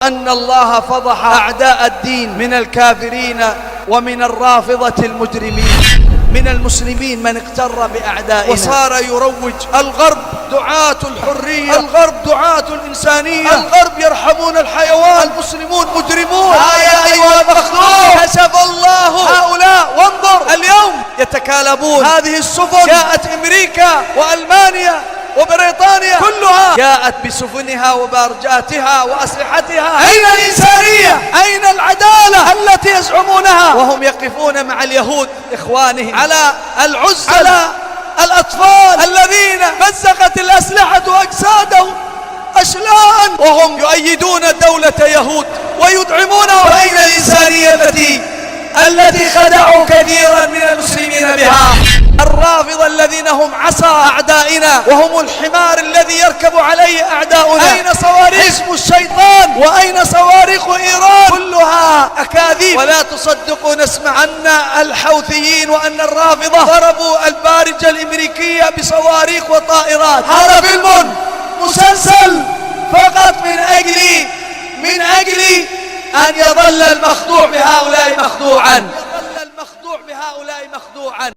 أن الله فضح أعداء الدين من الكافرين ومن الرافضة المجرمين. من المسلمين من اغتر بأعدائنا وصار يروج. الغرب دعاة الحرية، الغرب دعاة الإنسانية، الغرب يرحمون الحيوان، المسلمون مجرمون. يا أيها المخلوق كشف الله هؤلاء، وانظر اليوم يتكالبون. هذه السفن جاءت أمريكا وألمانيا وبريطانيا كلها جاءت بسفنها وبارجاتها وأسلحتها. أين الإنسانية؟ أين العدالة التي يزعمونها؟ وهم يقفون مع اليهود إخوانهم على العزة، على الأطفال الذين مزقت الأسلحة أجسادهم أشلاء، وهم يؤيدون دولة يهود ويدعمونها. وأين الإنسانية التي خدعوا كثيرا من المسلمين بها؟ الرافضة الذين هم عصا أعدائنا وهم الحمار الذي يركب عليه أعداؤنا. أين صواريخ حزب الشيطان؟ وأين صواريخ إيران؟ كلها أكاذيب ولا تصدقوا. نسمع أن الحوثيين وأن الرافضة ضربوا البارجة الأمريكية بصواريخ وطائرات. هذا فيلم مسلسل فقط من أجل أن يظل المخدوع بهؤلاء مخدوعا.